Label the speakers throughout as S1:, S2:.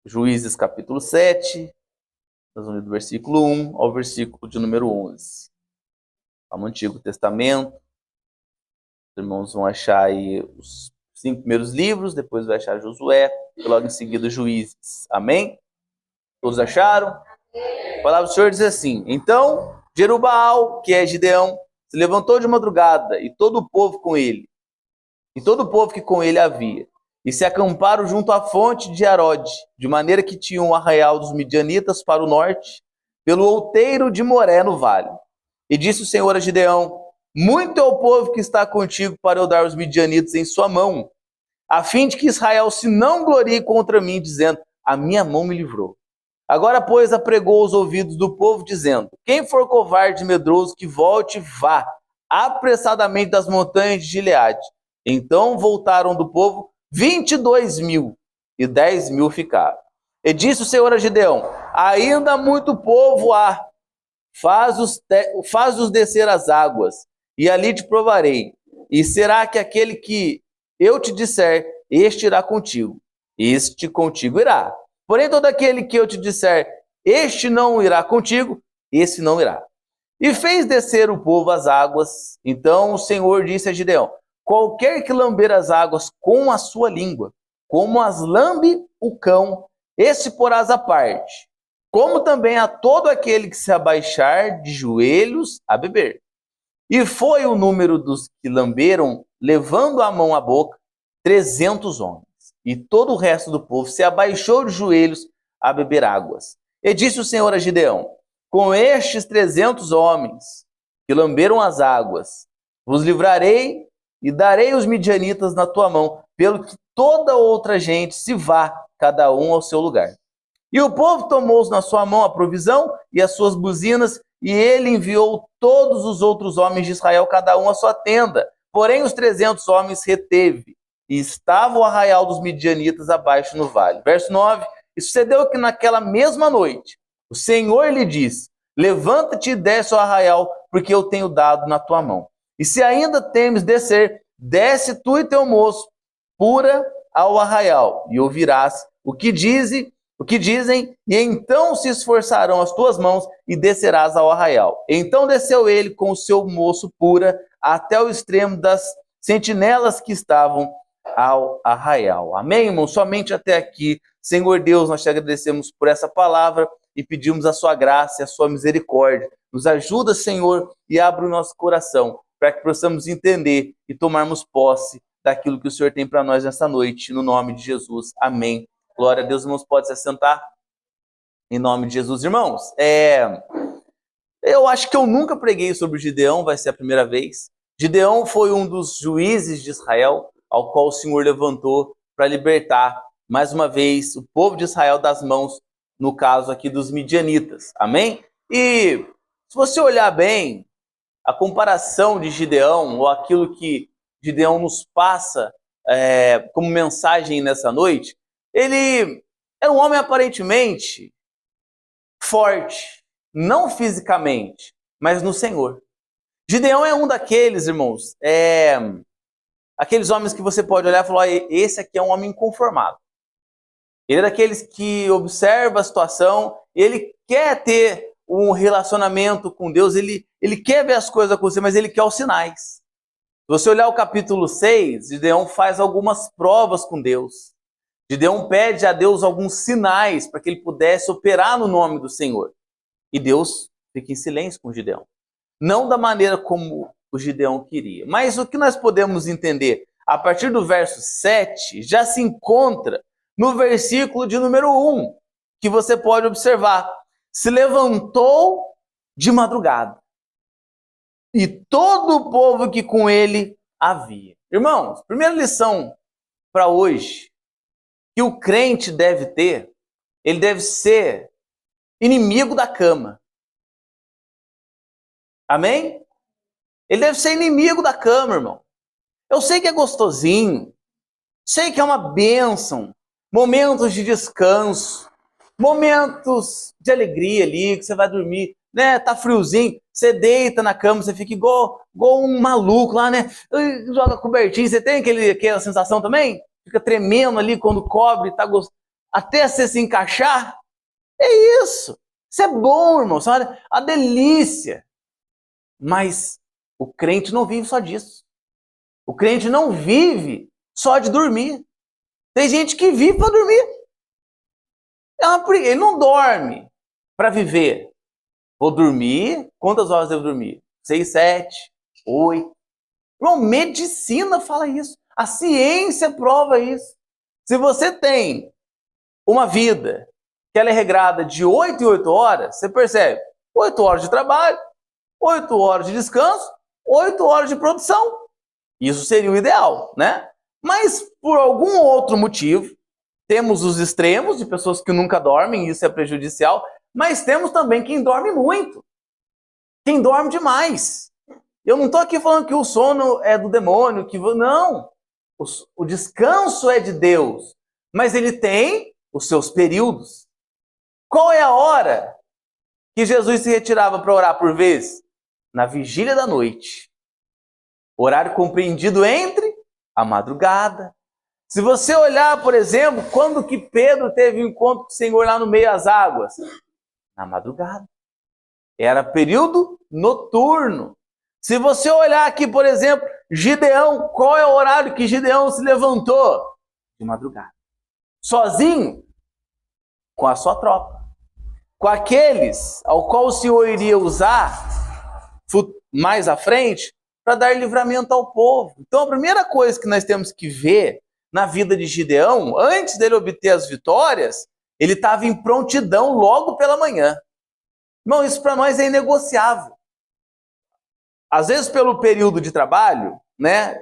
S1: Juízes capítulo 7, nós vamos ler do versículo 1 ao versículo de número 11. Está no Antigo Testamento. Os irmãos vão achar aí os 5 primeiros livros, depois vai achar Josué, e logo em seguida Juízes. Amém? Todos acharam? A palavra do Senhor diz assim: Então Jerubaal, que é Gideão, se levantou de madrugada, e todo o povo com ele, e todo o povo que com ele havia, e se acamparam junto à fonte de Arode, de maneira que tinham o arraial dos midianitas para o norte, pelo outeiro de Moré no vale. E disse o Senhor a Gideão: Muito é o povo que está contigo para eu dar os midianitas em sua mão, a fim de que Israel se não glorie contra mim, dizendo: A minha mão me livrou. Agora, pois, apregou os ouvidos do povo, dizendo: Quem for covarde e medroso, que volte e vá apressadamente das montanhas de Gileade. Então voltaram do povo 22.000, e 10.000 ficaram. E disse o Senhor a Gideão: Ainda muito povo há, faz-os descer as águas, e ali te provarei. E será que aquele que eu te disser, este irá contigo, este contigo irá. Porém, todo aquele que eu te disser, este não irá contigo, esse não irá. E fez descer o povo as águas. Então o Senhor disse a Gideão: Qualquer que lamber as águas com a sua língua, como as lambe o cão, esse porás à parte, como também a todo aquele que se abaixar de joelhos a beber. E foi o número dos que lamberam, levando a mão à boca, 300 homens. E todo o resto do povo se abaixou de joelhos a beber águas. E disse o Senhor a Gideão: Com estes 300 homens que lamberam as águas, vos livrarei e darei os midianitas na tua mão, pelo que toda outra gente se vá, cada um ao seu lugar. E o povo tomou na sua mão a provisão e as suas buzinas, e ele enviou todos os outros homens de Israel, cada um à sua tenda. Porém, os 300 homens reteve, e estava o arraial dos midianitas abaixo no vale. Verso 9, e sucedeu que naquela mesma noite, o Senhor lhe disse: Levanta-te e desce ao arraial, porque eu tenho dado na tua mão. E se ainda temes descer, desce tu e teu moço, pura ao arraial, e ouvirás o que dizem, e então se esforçarão as tuas mãos, e descerás ao arraial. Então desceu ele com o seu moço pura, até o extremo das sentinelas que estavam ao arraial. Amém, irmão? Somente até aqui. Senhor Deus, nós te agradecemos por essa palavra e pedimos a sua graça e a sua misericórdia. Nos ajuda, Senhor, e abre o nosso coração para que possamos entender e tomarmos posse daquilo que o Senhor tem para nós nessa noite, no nome de Jesus. Amém. Glória a Deus, irmãos, pode se assentar em nome de Jesus. Irmãos, eu acho que eu nunca preguei sobre Gideão, vai ser a primeira vez. Gideão foi um dos juízes de Israel, ao qual o Senhor levantou para libertar, mais uma vez, o povo de Israel das mãos, no caso aqui dos midianitas. Amém? E se você olhar bem, a comparação de Gideão, ou aquilo que Gideão nos passa como mensagem nessa noite, ele era um homem aparentemente forte, não fisicamente, mas no Senhor. Gideão é um daqueles, irmãos, aqueles homens que você pode olhar e falar: esse aqui é um homem inconformado. Ele é daqueles que observa a situação, ele quer ter um relacionamento com Deus, ele quer ver as coisas acontecer, mas ele quer os sinais. Se você olhar o capítulo 6, Gideão faz algumas provas com Deus. Gideão pede a Deus alguns sinais para que ele pudesse operar no nome do Senhor. E Deus fica em silêncio com Gideão. Não da maneira como o Gideão queria. Mas o que nós podemos entender a partir do verso 7 já se encontra no versículo de número 1, que você pode observar. Se levantou de madrugada, e todo o povo que com ele havia. Irmãos, primeira lição para hoje, que o crente deve ter, ele deve ser inimigo da cama. Amém? Ele deve ser inimigo da cama, irmão. Eu sei que é gostosinho, sei que é uma bênção, momentos de descanso, momentos de alegria ali, que você vai dormir, né? Tá friozinho, você deita na cama, você fica igual um maluco lá, né? Joga cobertinho, você tem aquela sensação também? Fica tremendo ali quando cobre, tá gostoso. até você se encaixar. É isso. Isso é bom, irmão. Isso é uma delícia. Mas o crente não vive só disso. O crente não vive só de dormir. Tem gente que vive para dormir. Ele não dorme para viver. Vou dormir. Quantas horas devo dormir? 6, 7, 8. Irmão, medicina fala isso. A ciência prova isso. Se você tem uma vida que ela é regrada de 8 em 8 horas, você percebe 8 horas de trabalho, 8 horas de descanso, 8 horas de produção. Isso seria o ideal, né? Mas por algum outro motivo, temos os extremos de pessoas que nunca dormem, isso é prejudicial, mas temos também quem dorme muito, quem dorme demais. Eu não estou aqui falando que o sono é do demônio, não. O descanso é de Deus, mas ele tem os seus períodos. Qual é a hora que Jesus se retirava para orar por vez? Na vigília da noite. Horário compreendido entre a madrugada. Se você olhar, por exemplo, quando que Pedro teve um encontro com o Senhor lá no meio das águas? Na madrugada. Era período noturno. Se você olhar aqui, por exemplo, Gideão, qual é o horário que Gideão se levantou? De madrugada. Sozinho? Com a sua tropa. Com aqueles ao qual o Senhor iria usar mais à frente para dar livramento ao povo. Então a primeira coisa que nós temos que ver na vida de Gideão, antes dele obter as vitórias, ele estava em prontidão logo pela manhã. Irmão, isso para nós é inegociável. Às vezes pelo período de trabalho, né?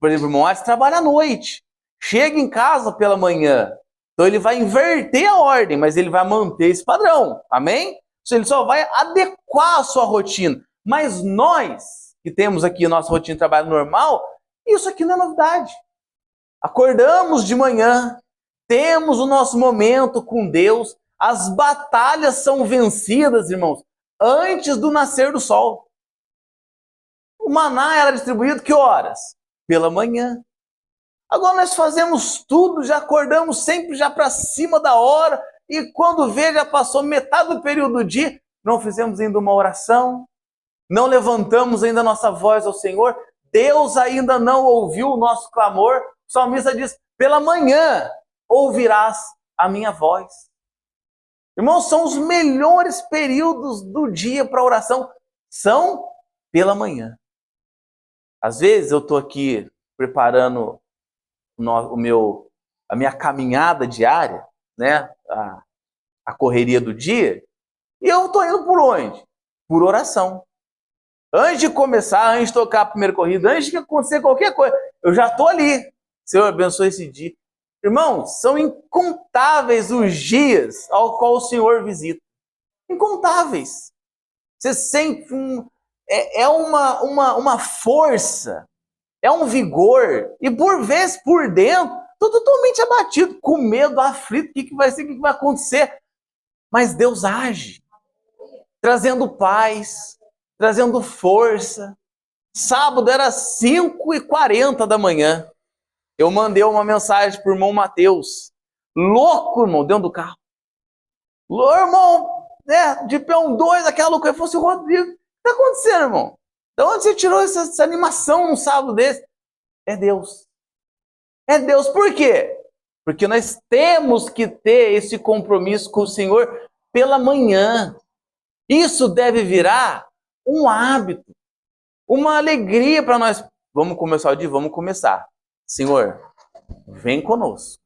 S1: Por exemplo, o irmão Alisson trabalha à noite, chega em casa pela manhã. Então ele vai inverter a ordem, mas ele vai manter esse padrão. Amém? Ele só vai adequar a sua rotina. Mas nós, que temos aqui a nossa rotina de trabalho normal, isso aqui não é novidade. Acordamos de manhã, temos o nosso momento com Deus, as batalhas são vencidas, irmãos, antes do nascer do sol. O maná era distribuído que horas? Pela manhã. Agora nós fazemos tudo, já acordamos sempre já para cima da hora, e quando vê, já passou metade do período do dia, não fizemos ainda uma oração, não levantamos ainda a nossa voz ao Senhor, Deus ainda não ouviu o nosso clamor. O salmista diz, pela manhã ouvirás a minha voz. Irmãos, são os melhores períodos do dia para oração, são pela manhã. Às vezes eu estou aqui preparando a minha caminhada diária, né? A correria do dia, e eu estou indo por onde? Por oração. Antes de começar, antes de tocar a primeira corrida, antes de acontecer qualquer coisa, eu já estou ali. Senhor, abençoe esse dia. Irmãos, são incontáveis os dias ao qual o Senhor visita. Incontáveis. Você sente uma força, é um vigor, e por vezes por dentro, estou totalmente abatido, com medo, aflito, o que vai ser, o que vai acontecer. Mas Deus age, trazendo paz, trazendo força. Sábado era 5h40 da manhã. Eu mandei uma mensagem para o irmão Mateus. Louco, irmão, dentro do carro. Irmão, né, de P12, aquela loucura. Ele falou assim, Rodrigo, o que está acontecendo, irmão? De onde você tirou essa animação num sábado desse? É Deus. É Deus. Por quê? Porque nós temos que ter esse compromisso com o Senhor pela manhã. Isso deve virar um hábito, uma alegria para nós. Vamos começar o dia? Vamos começar. Senhor, vem conosco.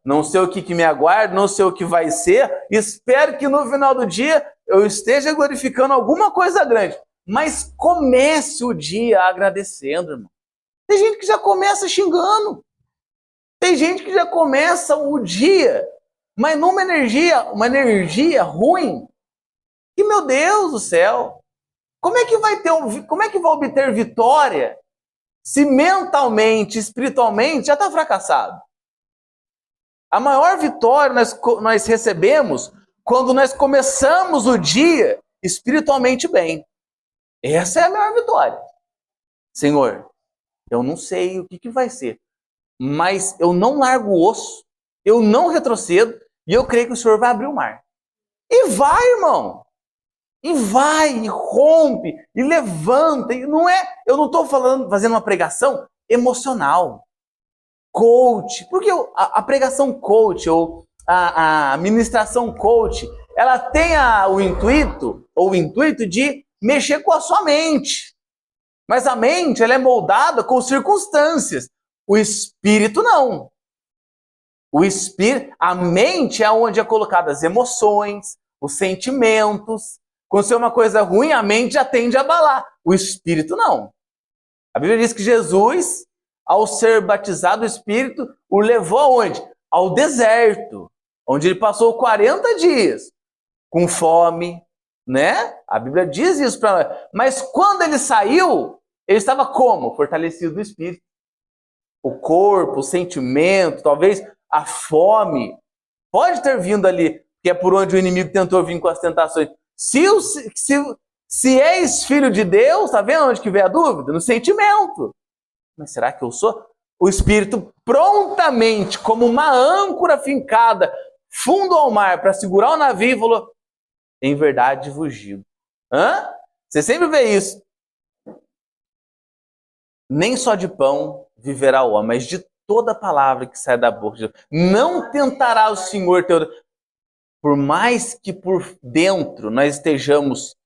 S1: Não sei o que me aguarda, não sei o que vai ser. Espero que no final do dia eu esteja glorificando alguma coisa grande. Mas comece o dia agradecendo, irmão. Tem gente que já começa xingando. Tem gente que já começa o dia, mas numa energia ruim. Que, meu Deus do céu, como é que vai obter vitória se mentalmente, espiritualmente já está fracassado? A maior vitória nós recebemos quando nós começamos o dia espiritualmente bem. Essa é a maior vitória. Senhor, eu não sei o que vai ser, mas eu não largo o osso eu não retrocedo e eu creio que o Senhor vai abrir o mar. E vai, irmão. E vai, e rompe, e levanta. E não é, eu não estou fazendo uma pregação emocional, coach. Porque a pregação coach ou a ministração coach, ela tem o intuito de mexer com a sua mente. Mas a mente, ela é moldada com circunstâncias. O espírito não. O espírito, a mente é onde é colocadas as emoções, os sentimentos. Quando é uma coisa ruim, a mente já tende a abalar. O espírito não. A Bíblia diz que Jesus, ao ser batizado, o Espírito o levou aonde? Ao deserto, onde ele passou 40 dias com fome, né? A Bíblia diz isso para nós. Mas quando ele saiu, ele estava como? Fortalecido no Espírito. O corpo, o sentimento, talvez a fome, pode ter vindo ali, que é por onde o inimigo tentou vir com as tentações. Se és filho de Deus, tá vendo onde que vem a dúvida? No sentimento. Mas será que eu sou? O Espírito prontamente, como uma âncora fincada, fundo ao mar, para segurar o navio, falou, em verdade vos digo. Você sempre vê isso. Nem só de pão viverá o homem, mas de toda palavra que sai da boca de Deus. Não tentará o Senhor teu Deus. Por mais que por dentro nós estejamos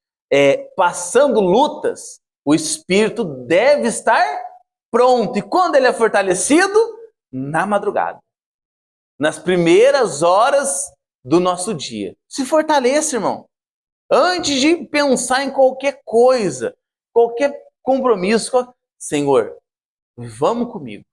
S1: passando lutas, o Espírito deve estar pronto. E quando ele é fortalecido? Na madrugada. Nas primeiras horas do nosso dia. Se fortaleça, irmão. Antes de pensar em qualquer coisa, qualquer compromisso. Senhor, vamos comigo.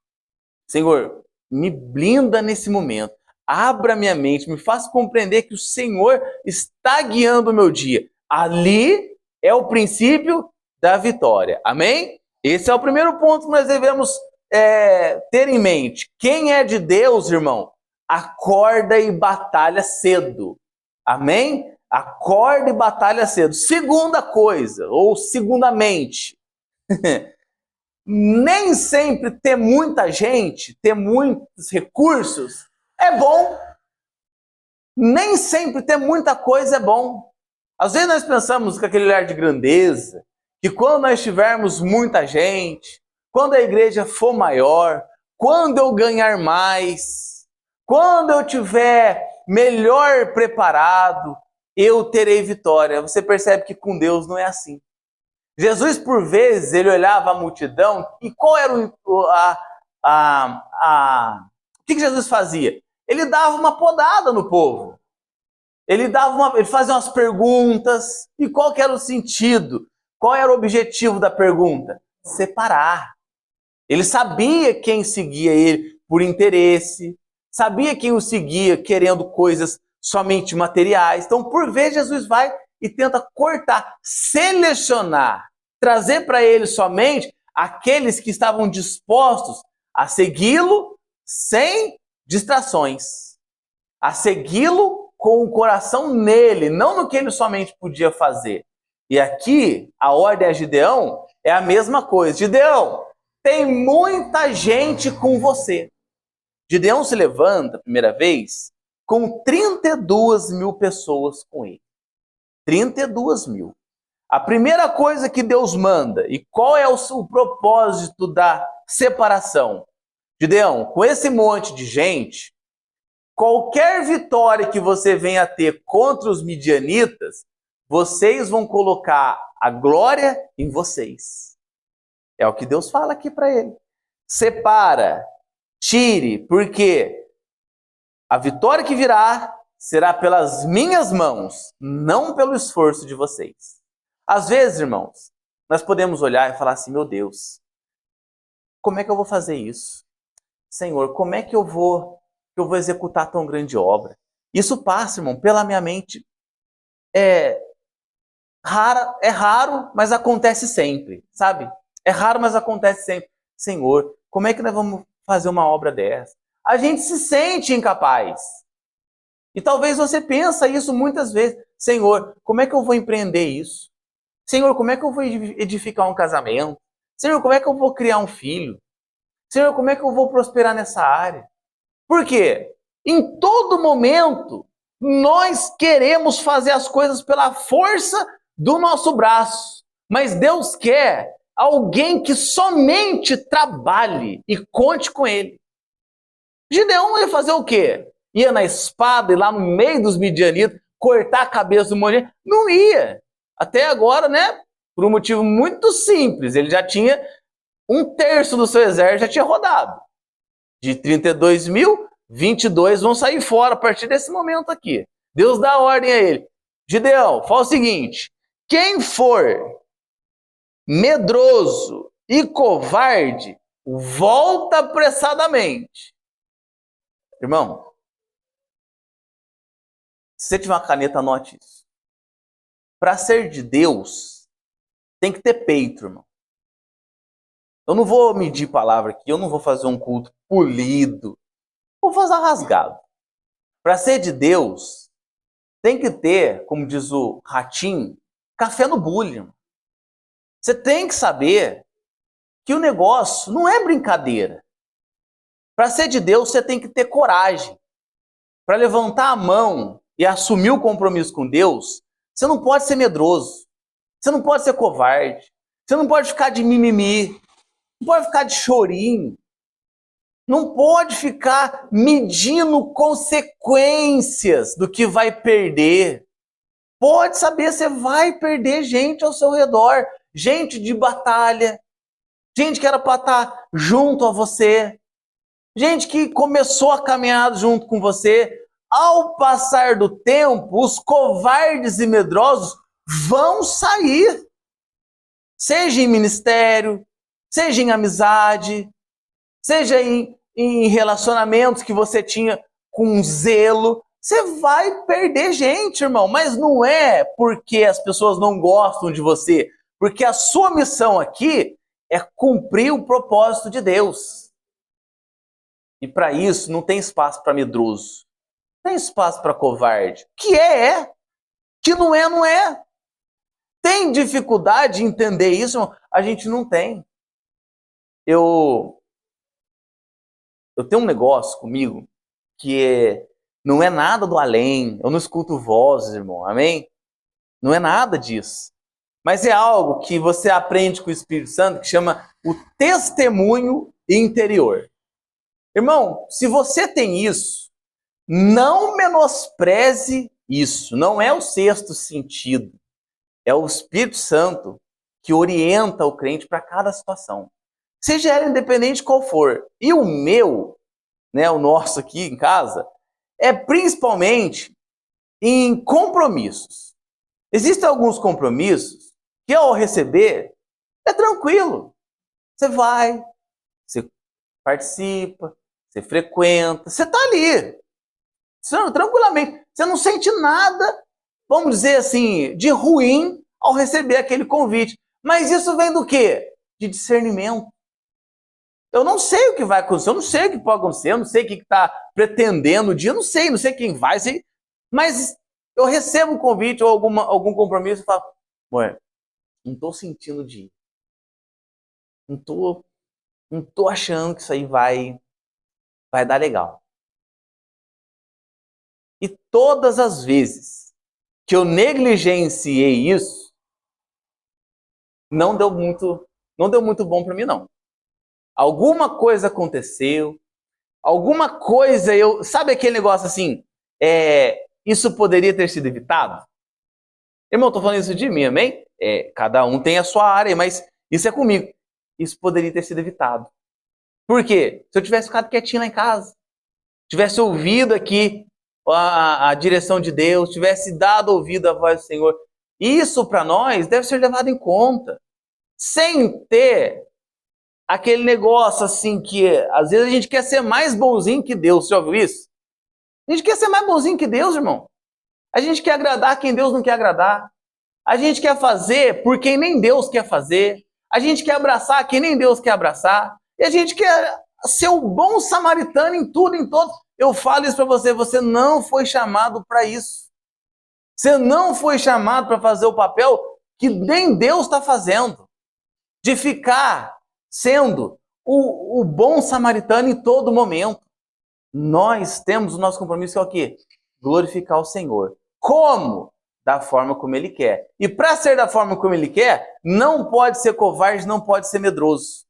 S1: Senhor, me blinda nesse momento. Abra minha mente, me faça compreender que o Senhor está guiando o meu dia. Ali é o princípio da vitória. Amém? Esse é o primeiro ponto que nós devemos ter em mente. Quem é de Deus, irmão, acorda e batalha cedo. Amém? Acorda e batalha cedo. Segunda coisa, ou segundamente, nem sempre ter muita gente, ter muitos recursos é bom. Nem sempre ter muita coisa é bom. Às vezes nós pensamos com aquele olhar de grandeza, que quando nós tivermos muita gente, quando a igreja for maior, quando eu ganhar mais, quando eu tiver melhor preparado, eu terei vitória. Você percebe que com Deus não é assim. Jesus, por vezes, ele olhava a multidão e qual era o que Jesus fazia? Ele dava uma podada no povo. Ele fazia umas perguntas. E qual que era o sentido? Qual era o objetivo da pergunta? Separar. Ele sabia quem seguia ele por interesse, sabia quem o seguia querendo coisas somente materiais. Então, por vezes, Jesus vai e tenta cortar, selecionar, trazer para ele somente aqueles que estavam dispostos a segui-lo sem distrações, a segui-lo com o coração nele, não no que ele somente podia fazer. E aqui, a ordem a Gideão é a mesma coisa. Gideão, tem muita gente com você. Gideão se levanta, a primeira vez, com 32 mil pessoas com ele. 32 mil. A primeira coisa que Deus manda, e qual é o propósito da separação? Gideão, com esse monte de gente, qualquer vitória que você venha a ter contra os midianitas, vocês vão colocar a glória em vocês. É o que Deus fala aqui para ele. Separa, tire, porque a vitória que virá será pelas minhas mãos, não pelo esforço de vocês. Às vezes, irmãos, nós podemos olhar e falar assim, meu Deus, como é que eu vou fazer isso? Senhor, como é que eu vou executar tão grande obra? Isso passa, irmão, pela minha mente. É raro, mas acontece sempre, sabe? É raro, mas acontece sempre. Senhor, como é que nós vamos fazer uma obra dessa? A gente se sente incapaz. E talvez você pensa isso muitas vezes. Senhor, como é que eu vou empreender isso? Senhor, como é que eu vou edificar um casamento? Senhor, como é que eu vou criar um filho? Senhor, como é que eu vou prosperar nessa área? Por quê? Em todo momento, nós queremos fazer as coisas pela força do nosso braço, mas Deus quer alguém que somente trabalhe e conte com ele. Gideão ia fazer o quê? Ia na espada e lá no meio dos midianitas cortar a cabeça do monte? Não ia. Até agora, né? Por um motivo muito simples. Ele já tinha 1/3 do seu exército já tinha rodado. De 32 mil, 22 vão sair fora a partir desse momento aqui. Deus dá ordem a ele. Gideão, fala o seguinte: quem for medroso e covarde, volta apressadamente. Irmão, se você tiver uma caneta, anote isso. Para ser de Deus, tem que ter peito, irmão. Eu não vou medir palavra aqui, eu não vou fazer um culto polido. Vou fazer rasgado. Para ser de Deus, tem que ter, como diz o Ratinho, café no bule. Você tem que saber que o negócio não é brincadeira. Para ser de Deus, você tem que ter coragem. Para levantar a mão e assumir o compromisso com Deus, você não pode ser medroso. Você não pode ser covarde. Você não pode ficar de mimimi. Não pode ficar de chorinho. Não pode ficar medindo consequências do que vai perder. Pode saber, você vai perder gente ao seu redor. Gente de batalha. Gente que era para estar junto a você. Gente que começou a caminhar junto com você. Ao passar do tempo, os covardes e medrosos vão sair. Seja em ministério, seja em amizade, seja em relacionamentos que você tinha com zelo. Você vai perder gente, irmão. Mas não é porque as pessoas não gostam de você. Porque a sua missão aqui é cumprir o propósito de Deus. E para isso não tem espaço para medroso. Não tem espaço para covarde. Que é. Que não é, não é. Tem dificuldade de entender isso? A gente não tem. Eu tenho um negócio comigo que não é nada do além. Eu não escuto vozes, irmão. Amém? Não é nada disso. Mas é algo que você aprende com o Espírito Santo que chama o testemunho interior. Irmão, se você tem isso, não menospreze isso. Não é o sexto sentido. É o Espírito Santo que orienta o crente para cada situação. Seja ela independente qual for. E o meu, né, o nosso aqui em casa, é principalmente em compromissos. Existem alguns compromissos que ao receber é tranquilo. Você vai, você participa, você frequenta, você está ali. Tranquilamente. Você não sente nada, vamos dizer assim, de ruim ao receber aquele convite. Mas isso vem do quê? De discernimento. Eu não sei o que vai acontecer, eu não sei o que pode acontecer, eu não sei o que está pretendendo o dia, eu não sei quem vai, mas eu recebo um convite ou algum compromisso e falo, ué, não estou sentindo de ir. Não tô achando que isso aí vai dar legal. E todas as vezes que eu negligenciei isso, não deu muito bom para mim, não. Alguma coisa aconteceu, alguma coisa sabe aquele negócio assim, isso poderia ter sido evitado? Irmão, estou falando isso de mim, amém? Cada um tem a sua área, mas isso é comigo. Isso poderia ter sido evitado. Por quê? Se eu tivesse ficado quietinho lá em casa, tivesse ouvido aqui a direção de Deus, tivesse dado ouvido à voz do Senhor, isso para nós deve ser levado em conta. Sem ter aquele negócio assim que às vezes a gente quer ser mais bonzinho que Deus. Você já ouviu isso? A gente quer ser mais bonzinho que Deus, irmão. A gente quer agradar quem Deus não quer agradar. A gente quer fazer por quem nem Deus quer fazer. A gente quer abraçar quem nem Deus quer abraçar. E a gente quer ser o bom samaritano em tudo, em todo. Eu falo isso para você, você não foi chamado para isso. Você não foi chamado para fazer o papel que nem Deus está fazendo. De ficar sendo o bom samaritano em todo momento. Nós temos o nosso compromisso que é o quê? Glorificar o Senhor. Como? Da forma como Ele quer. E para ser da forma como Ele quer, não pode ser covarde, não pode ser medroso.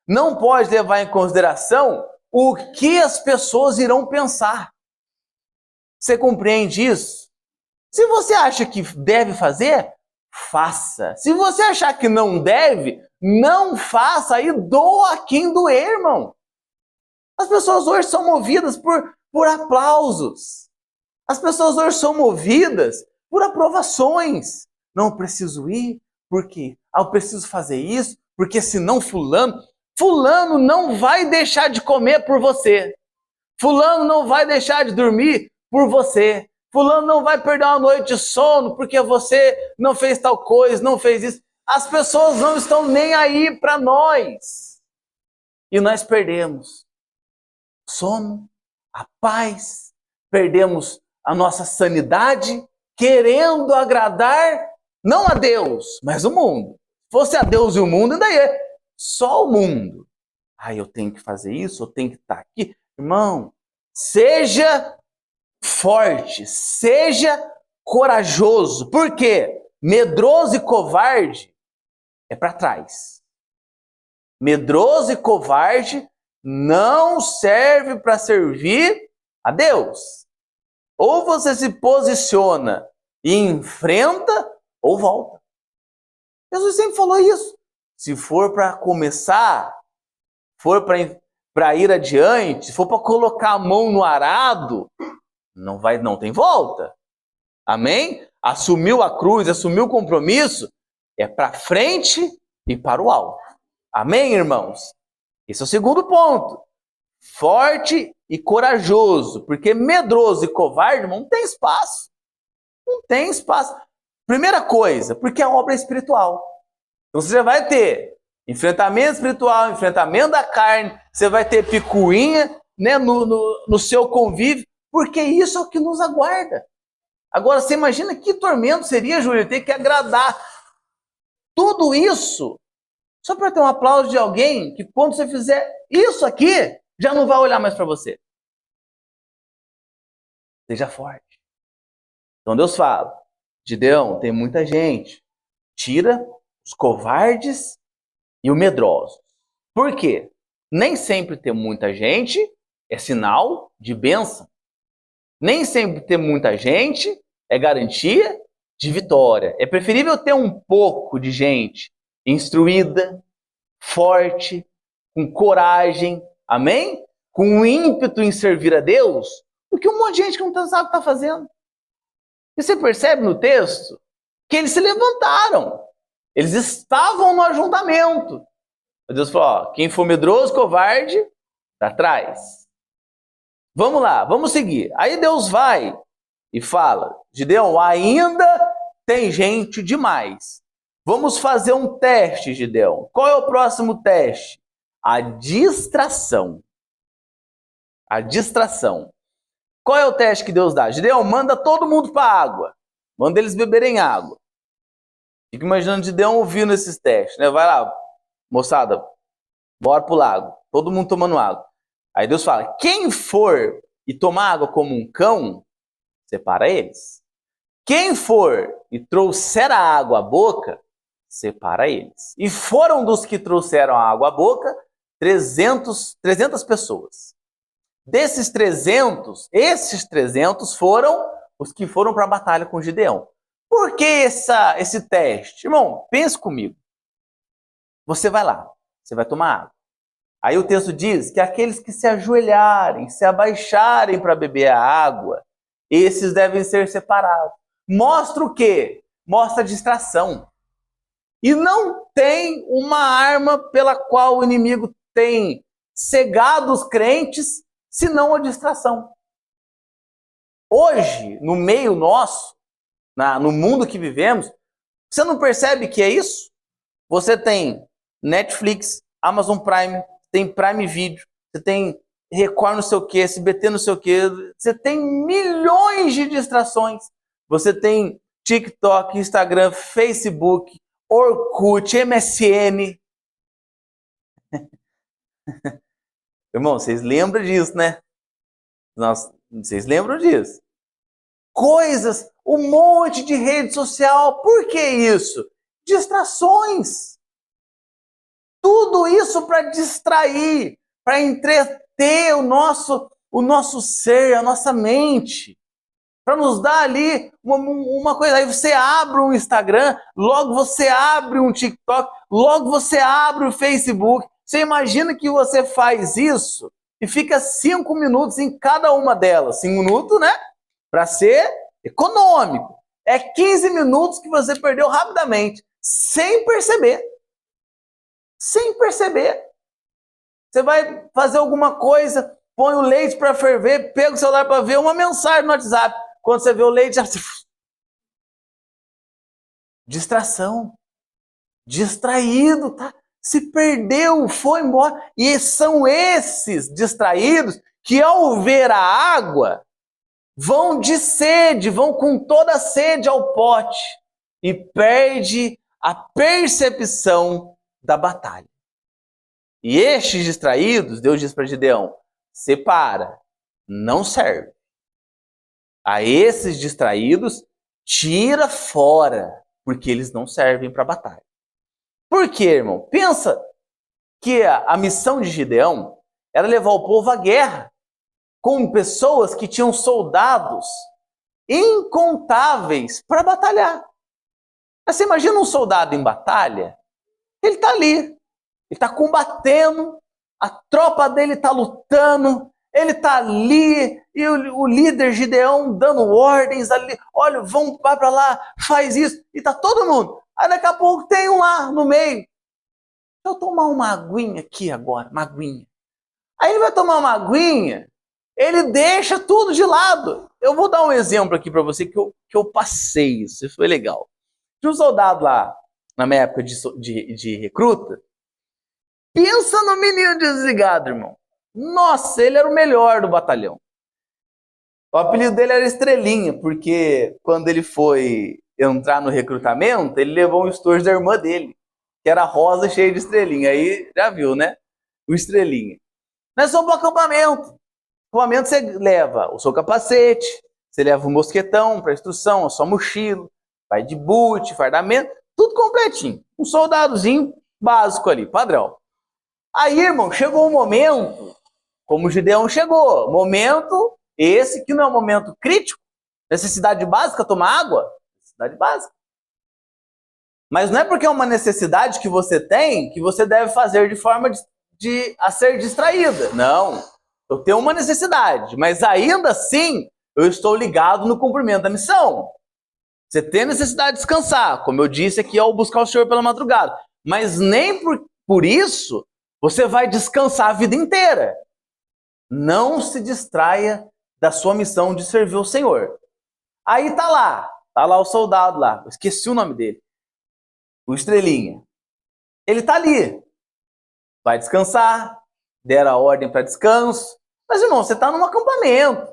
S1: Não pode levar em consideração o que as pessoas irão pensar. Você compreende isso? Se você acha que deve fazer, faça. Se você achar que não deve, não faça e doa a quem doer, irmão. As pessoas hoje são movidas por aplausos. As pessoas hoje são movidas por aprovações. Não preciso ir, porque eu preciso fazer isso, porque senão fulano não vai deixar de comer por você. Fulano não vai deixar de dormir por você. Fulano não vai perder uma noite de sono porque você não fez tal coisa, não fez isso. As pessoas não estão nem aí para nós. E nós perdemos sono, a paz, perdemos a nossa sanidade, querendo agradar não a Deus, mas o mundo. Se fosse a Deus e o mundo, ainda é só o mundo. Eu tenho que fazer isso, eu tenho que estar aqui. Irmão, seja forte, seja corajoso. Por quê? Medroso e covarde é para trás. Medroso e covarde não serve para servir a Deus. Ou você se posiciona e enfrenta, ou volta. Jesus sempre falou isso. Se for para começar, for para ir adiante, se for para colocar a mão no arado, não tem volta. Amém? Assumiu a cruz, assumiu o compromisso, é para frente e para o alto. Amém, irmãos? Esse é o segundo ponto. Forte e corajoso, porque medroso e covarde, irmão, não tem espaço. Não tem espaço. Primeira coisa, porque a obra é espiritual. Então você já vai ter enfrentamento espiritual, enfrentamento da carne, você vai ter picuinha, né, no seu convívio, porque isso é o que nos aguarda. Agora, você imagina que tormento seria, Júlio, ter que agradar tudo isso só para ter um aplauso de alguém que quando você fizer isso aqui, já não vai olhar mais para você. Seja forte. Então Deus fala, Gideão, tem muita gente, tira os covardes e o medroso. Por quê? Nem sempre ter muita gente é sinal de bênção. Nem sempre ter muita gente é garantia de vitória. É preferível ter um pouco de gente instruída, forte, com coragem, amém? Com ímpeto em servir a Deus, do que um monte de gente que não sabe o que está fazendo. E você percebe no texto que eles se levantaram. Eles estavam no ajuntamento. Deus falou, quem for medroso, covarde, está atrás. Vamos lá, vamos seguir. Aí Deus vai e fala, Gideão, ainda tem gente demais. Vamos fazer um teste, Gideão. Qual é o próximo teste? A distração. A distração. Qual é o teste que Deus dá? Gideão, manda todo mundo para a água. Manda eles beberem água. Fica imaginando Gideão ouvindo esses testes, né? Vai lá, moçada, bora pro lago. Todo mundo tomando água. Aí Deus fala, quem for e tomar água como um cão, separa eles. Quem for e trouxer a água à boca, separa eles. E foram dos que trouxeram a água à boca 300 pessoas. Desses 300, esses 300 foram os que foram para a batalha com Gideão. Por que esse teste? Irmão, pense comigo. Você vai lá, você vai tomar água. Aí o texto diz que aqueles que se ajoelharem, se abaixarem para beber a água, esses devem ser separados. Mostra o quê? Mostra a distração. E não tem uma arma pela qual o inimigo tem cegado os crentes, senão a distração. Hoje, no meio nosso, no mundo que vivemos, você não percebe que é isso? Você tem Netflix, Amazon Prime, tem Prime Video, você tem Record não sei o que, SBT não sei o que, você tem milhões de distrações. Você tem TikTok, Instagram, Facebook, Orkut, MSN. Irmão, vocês lembram disso, né? Vocês lembram disso? Coisas, um monte de rede social. Por que isso? Distrações. Tudo isso para distrair, para entreter o nosso ser, a nossa mente. Para nos dar ali uma coisa. Aí você abre um Instagram, logo você abre um TikTok, logo você abre o Facebook. Você imagina que você faz isso e fica 5 minutos em cada uma delas. 5 minutos, né? Para ser econômico. É 15 minutos que você perdeu rapidamente, sem perceber. Sem perceber. Você vai fazer alguma coisa, põe o leite para ferver, pega o celular para ver uma mensagem no WhatsApp. Quando você vê o leite, já... distração. Distraído, tá? Se perdeu, foi embora. E são esses distraídos que ao ver a água, vão de sede, vão com toda a sede ao pote e perde a percepção da batalha. E estes distraídos, Deus diz para Gideão, separa, não serve. A esses distraídos, tira fora, porque eles não servem para a batalha. Por quê, irmão? Pensa que a missão de Gideão era levar o povo à guerra, com pessoas que tinham soldados incontáveis para batalhar. Mas você imagina um soldado em batalha? Ele está ali, ele está combatendo, a tropa dele está lutando, ele está ali, e o líder Gideão dando ordens ali, olha, vai para lá, faz isso, e está todo mundo. Aí daqui a pouco tem um lá no meio. Deixa eu tomar uma aguinha aqui agora, uma aguinha. Aí ele vai tomar uma aguinha, ele deixa tudo de lado. Eu vou dar um exemplo aqui para você que eu passei, isso foi legal. Tinha um soldado lá, na minha época de recruta, pensa no menino desligado, irmão. Nossa, ele era o melhor do batalhão. O apelido dele era Estrelinha, porque quando ele foi entrar no recrutamento, ele levou um estojo da irmã dele, que era rosa cheio de estrelinha. Aí, já viu, né? O Estrelinha. Nós fomos para o acampamento. No acampamento você leva o seu capacete, você leva o mosquetão para instrução, a sua mochila, vai de boot, fardamento, tudo completinho. Um soldadozinho básico ali, padrão. Aí, irmão, chegou um momento, como o Gideão chegou, momento esse que não é um momento crítico, necessidade básica, tomar água, necessidade básica. Mas não é porque é uma necessidade que você tem que você deve fazer de forma a ser distraída. Não, eu tenho uma necessidade, mas ainda assim eu estou ligado no cumprimento da missão. Você tem necessidade de descansar, como eu disse aqui ao buscar o Senhor pela madrugada. Mas nem por isso você vai descansar a vida inteira. Não se distraia da sua missão de servir o Senhor. Aí tá lá o soldado lá, eu esqueci o nome dele, o Estrelinha. Ele tá ali, vai descansar, deram a ordem para descanso. Mas, irmão, você tá num acampamento,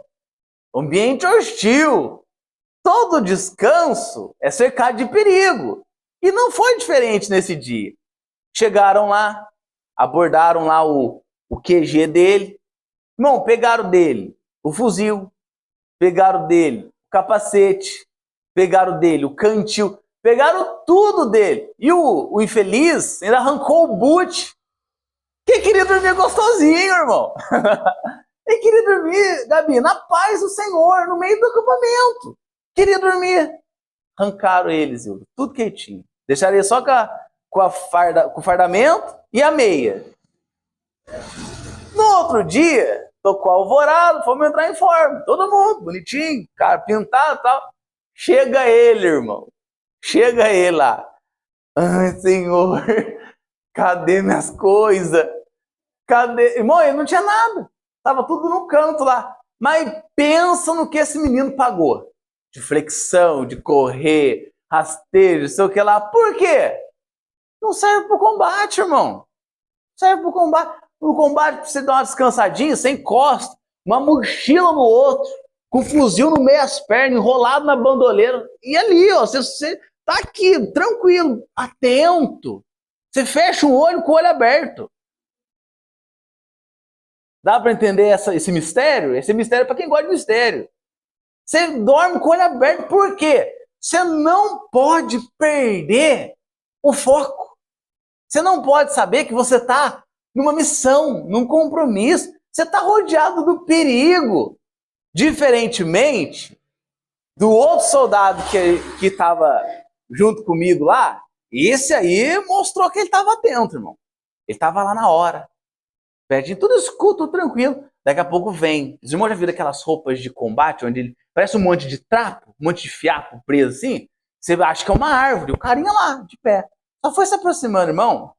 S1: ambiente hostil. Todo descanso é cercado de perigo. E não foi diferente nesse dia. Chegaram lá, abordaram lá o QG dele. Irmão, pegaram dele o fuzil, pegaram dele o capacete, pegaram dele o cantil, pegaram tudo dele. E o infeliz ainda arrancou o boot. Quem queria dormir gostosinho, irmão? Quem queria dormir, Gabi, na paz do Senhor, no meio do acampamento. Queria dormir. Arrancaram eles, tudo que ele tinha. Deixaria só com o fardamento e a meia. No outro dia, tocou alvorado, fomos entrar em forma. Todo mundo, bonitinho, cara, pintado e tal. Chega ele, irmão. Chega ele lá. Ai, Senhor, cadê minhas coisas? Cadê? Irmão, ele não tinha nada. Tava tudo no canto lá. Mas pensa no que esse menino pagou. De flexão, de correr, rasteiro, não sei o que lá. Por quê? Não serve pro combate, irmão. Serve pro combate. No combate, pra você dar uma descansadinha, você encosta, uma mochila no outro, com um fuzil no meio das pernas, enrolado na bandoleira. E ali, ó, você tá aqui, tranquilo, atento. Você fecha o olho com o olho aberto. Dá para entender esse mistério? Esse mistério é para quem gosta de mistério. Você dorme com o olho aberto, por quê? Você não pode perder o foco. Você não pode saber que você está numa missão, num compromisso. Você está rodeado do perigo. Diferentemente do outro soldado que estava junto comigo lá, esse aí mostrou que ele estava atento, irmão. Ele estava lá na hora. Pertinho, tudo escuro, tudo tranquilo. Daqui a pouco vem. Os irmãos já viram aquelas roupas de combate, onde ele parece um monte de trapo, um monte de fiapo preso assim? Você acha que é uma árvore, o carinha lá, de pé. Só foi se aproximando, irmão.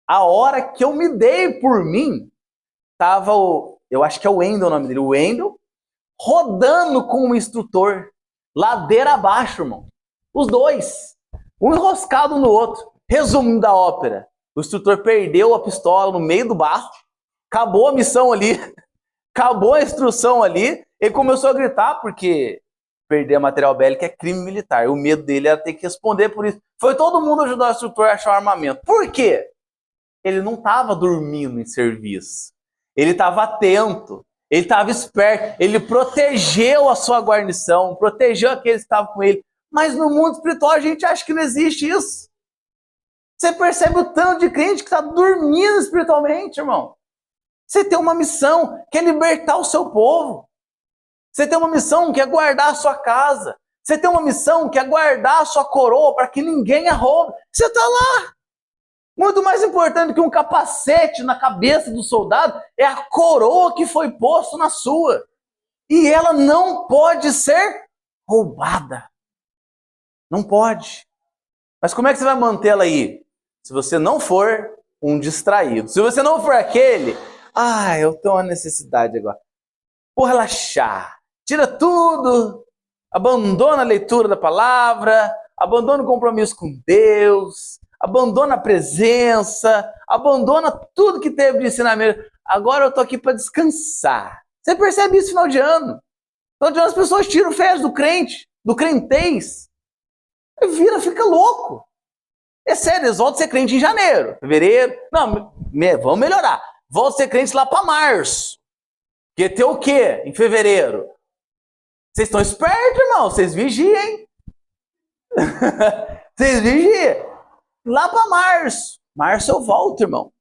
S1: A hora que eu me dei por mim, tava eu acho que é o Wendel o nome dele, o Wendel, rodando com o instrutor, ladeira abaixo, irmão. Os dois, um enroscado no outro. Resumo da ópera. O instrutor perdeu a pistola no meio do barro, acabou a missão ali, acabou a instrução ali, ele começou a gritar porque perder material bélico é crime militar. O medo dele era ter que responder por isso. Foi todo mundo ajudar o instrutor a achar o armamento. Por quê? Ele não estava dormindo em serviço. Ele estava atento. Ele estava esperto. Ele protegeu a sua guarnição, protegeu aqueles que estavam com ele. Mas no mundo espiritual a gente acha que não existe isso. Você percebe o tanto de crente que está dormindo espiritualmente, irmão. Você tem uma missão que é libertar o seu povo. Você tem uma missão que é guardar a sua casa. Você tem uma missão que é guardar a sua coroa para que ninguém a roube. Você está lá. Muito mais importante que um capacete na cabeça do soldado é a coroa que foi posta na sua. E ela não pode ser roubada. Não pode. Mas como é que você vai mantê-la aí? Se você não for um distraído. Se você não for aquele, eu tenho uma necessidade agora. Vou relaxar. Tira tudo. Abandona a leitura da palavra. Abandona o compromisso com Deus. Abandona a presença. Abandona tudo que teve de ensinamento. Agora eu estou aqui para descansar. Você percebe isso no final de ano? No final de ano as pessoas tiram férias do crente, do crentez. E fica louco. É sério, eles voltam a ser crente em janeiro, fevereiro. Não, vamos melhorar. Voltam a ser crentes lá para março. Porque tem o quê em fevereiro? Vocês estão espertos, irmão. Vocês vigiem. Vocês vigiem. Lá para março. Março eu volto, irmão.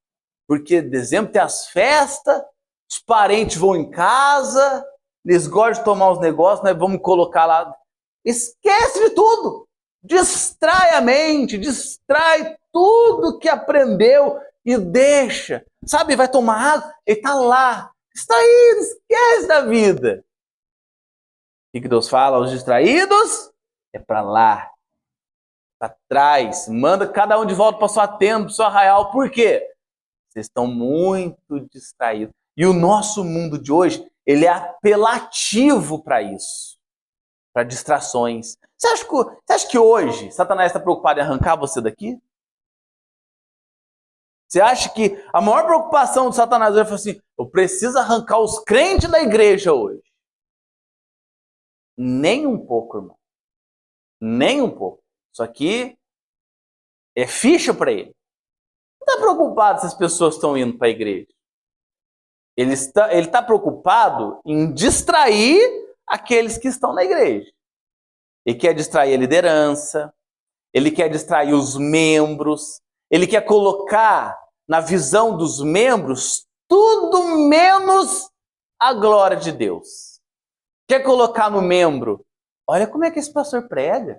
S1: Porque dezembro tem as festas, os parentes vão em casa, eles gostam de tomar os negócios, nós vamos colocar lá. Esquece de tudo. Distrai a mente, distrai tudo que aprendeu e deixa. Sabe, vai tomar água, ele está lá. Distraído, esquece da vida. O que Deus fala aos distraídos? É para lá, para trás. Manda cada um de volta para sua tenda, para o seu arraial. Por quê? Vocês estão muito distraídos. E o nosso mundo de hoje, ele é apelativo para isso. Para distrações. Você acha que hoje Satanás está preocupado em arrancar você daqui? Você acha que a maior preocupação do Satanás hoje foi assim, eu preciso arrancar os crentes da igreja hoje? Nem um pouco, irmão. Nem um pouco. Isso aqui é ficha para ele. Não está preocupado se as pessoas estão indo para a igreja. Ele está preocupado em distrair aqueles que estão na igreja. Ele quer distrair a liderança, ele quer distrair os membros, ele quer colocar na visão dos membros tudo menos a glória de Deus. Quer colocar no membro, olha como é que esse pastor prega.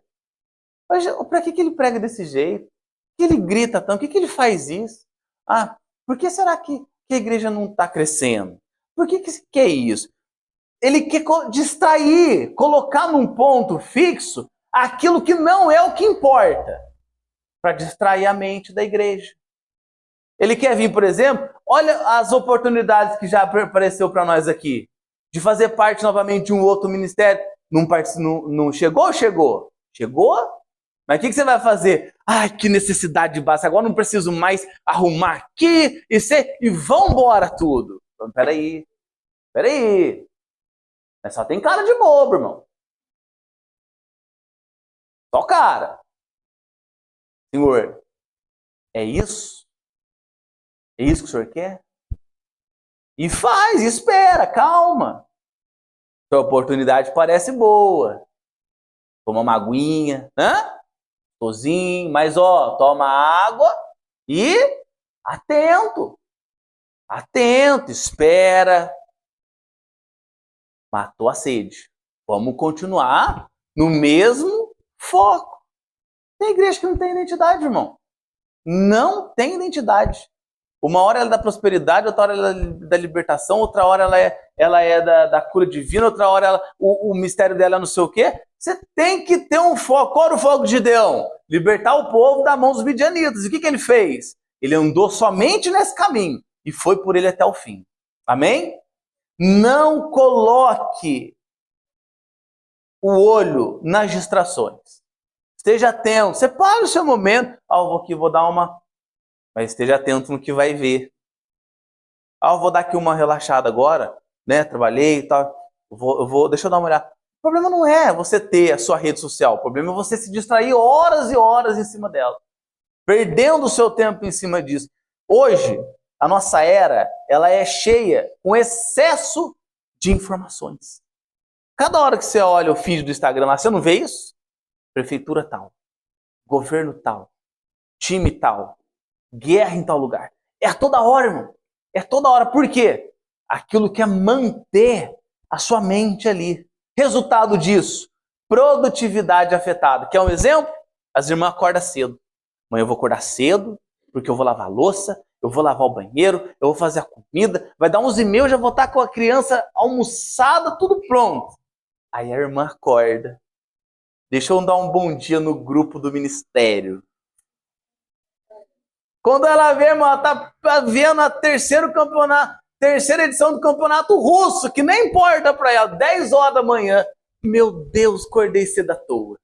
S1: Para que ele prega desse jeito? Por que ele grita tanto? Por que ele faz isso? Por que será que a igreja não está crescendo? Por que é isso? Ele quer distrair, colocar num ponto fixo aquilo que não é o que importa, para distrair a mente da igreja. Ele quer vir, por exemplo, olha as oportunidades que já apareceu para nós aqui, de fazer parte novamente de um outro ministério. Não chegou ou chegou? Chegou? Mas o que você vai fazer? Que necessidade básica, agora não preciso mais arrumar aqui e vambora tudo. Então, peraí. Mas só tem cara de bobo, irmão. Só cara. Senhor, é isso? É isso que o senhor quer? E faz, espera, calma. A oportunidade parece boa. Toma uma aguinha, né? Sozinho, mas ó, toma água e atento. Atento, espera. Matou a sede. Vamos continuar no mesmo foco. Tem igreja que não tem identidade, irmão. Não tem identidade. Uma hora ela é da prosperidade, outra hora ela é da libertação, outra hora ela é da cura divina, outra hora o mistério dela é não sei o quê. Você tem que ter um foco. Qual era o foco de Gideão? Libertar o povo da mão dos midianitas. E o que ele fez? Ele andou somente nesse caminho e foi por ele até o fim. Amém? Não coloque o olho nas distrações. Esteja atento. Separe o seu momento. Eu vou aqui, vou dar uma... Mas esteja atento no que vai ver. Eu vou dar aqui uma relaxada agora, né? Trabalhei e tal. Deixa eu dar uma olhada. O problema não é você ter a sua rede social. O problema é você se distrair horas e horas em cima dela. Perdendo o seu tempo em cima disso. Hoje, a nossa era, ela é cheia com excesso de informações. Cada hora que você olha o feed do Instagram lá, você não vê isso? Prefeitura tal, governo tal, time tal, guerra em tal lugar. É a toda hora, irmão. É toda hora. Por quê? Aquilo que é manter a sua mente ali. Resultado disso, produtividade afetada. Quer um exemplo? As irmãs acordam cedo. Amanhã eu vou acordar cedo, porque eu vou lavar a louça, eu vou lavar o banheiro, eu vou fazer a comida. Vai dar 11h30, eu já vou estar com a criança almoçada, tudo pronto. Aí a irmã acorda. Deixa eu dar um bom dia no grupo do ministério. Quando ela vê, irmão, ela tá vendo a terceira edição do campeonato russo, que nem importa pra ela, 10 horas da manhã. Meu Deus, acordei cedo à toa.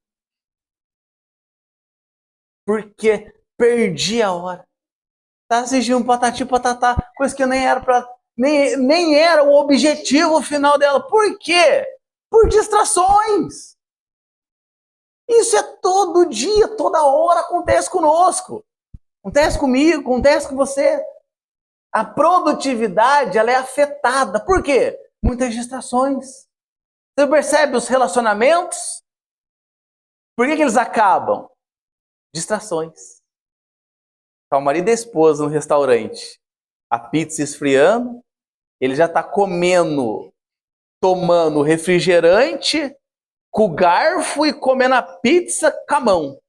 S1: Porque perdi a hora. Tá assistindo Patati Patatá, coisa que nem era o objetivo final dela. Por quê? Por distrações. Isso é todo dia, toda hora acontece conosco. Acontece comigo, acontece com você. A produtividade, ela é afetada. Por quê? Muitas distrações. Você percebe os relacionamentos? Por que eles acabam? Distrações. Tá o marido e a esposa no restaurante. A pizza esfriando. Ele já está comendo, tomando refrigerante com o garfo e comendo a pizza com a mão.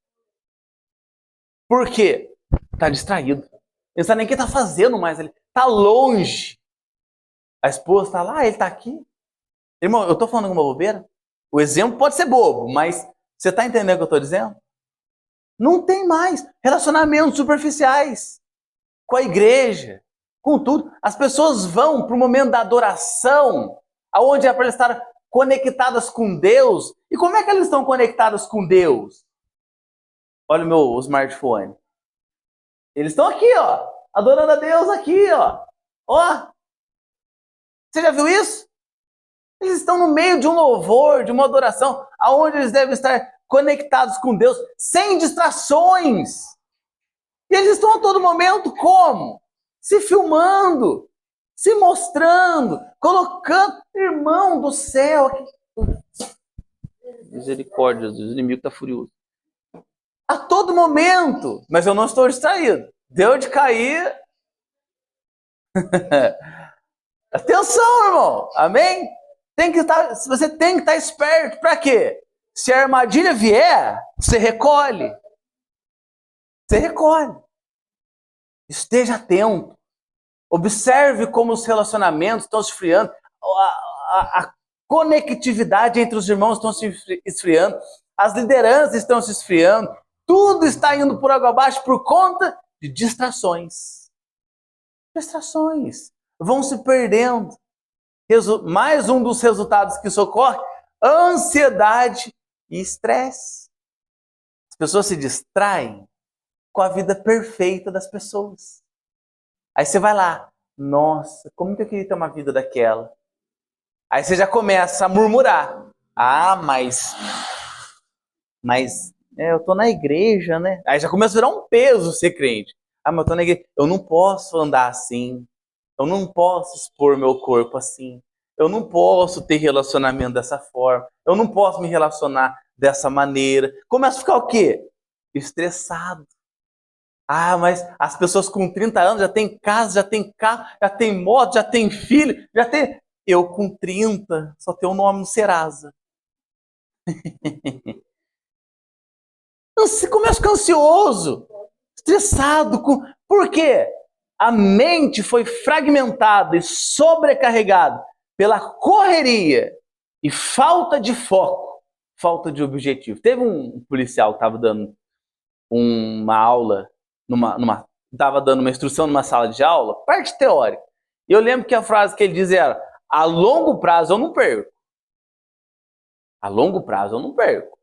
S1: Por quê? Está distraído. Ele não sabe nem o que está fazendo mais. Ele está longe. A esposa está lá, ele está aqui. Irmão, eu estou falando alguma bobeira? O exemplo pode ser bobo, mas você está entendendo o que eu estou dizendo? Não tem mais relacionamentos superficiais com a igreja, com tudo. As pessoas vão para o momento da adoração, aonde é para elas estar conectadas com Deus. E como é que elas estão conectadas com Deus? Olha o meu smartphone. Eles estão aqui, ó, adorando a Deus aqui, ó. Ó. Você já viu isso? Eles estão no meio de um louvor, de uma adoração, aonde eles devem estar conectados com Deus, sem distrações. E eles estão a todo momento como? Se filmando, se mostrando, colocando. Irmão do céu. Misericórdia, o inimigo está furioso. A todo momento. Mas eu não estou distraído. Deu de cair. Atenção, irmão. Amém? Você tem que estar esperto. Para quê? Se a armadilha vier, você recolhe. Você recolhe. Esteja atento. Observe como os relacionamentos estão se esfriando. A conectividade entre os irmãos estão se esfriando. As lideranças estão se esfriando. Tudo está indo por água abaixo por conta de distrações. Distrações. Vão se perdendo. Mais um dos resultados que isso ocorre, ansiedade e estresse. As pessoas se distraem com a vida perfeita das pessoas. Aí você vai lá, nossa, como que eu queria ter uma vida daquela? Aí você já começa a murmurar. Ah, mas eu tô na igreja, né? Aí já começa a virar um peso ser crente. Ah, mas eu tô na igreja, eu não posso andar assim. Eu não posso expor meu corpo assim. Eu não posso ter relacionamento dessa forma. Eu não posso me relacionar dessa maneira. Começa a ficar o quê? Estressado. Ah, mas as pessoas com 30 anos já têm casa, já têm carro, já têm moto, já têm filho, já tem... Eu com 30 só tenho o nome no Serasa. Você começa a ficar ansioso, estressado. Por quê? A mente foi fragmentada e sobrecarregada pela correria e falta de foco, falta de objetivo. Teve um policial que estava dando uma aula, estava dando uma instrução numa sala de aula, parte teórica. E eu lembro que a frase que ele dizia era: a longo prazo eu não perco. A longo prazo eu não perco.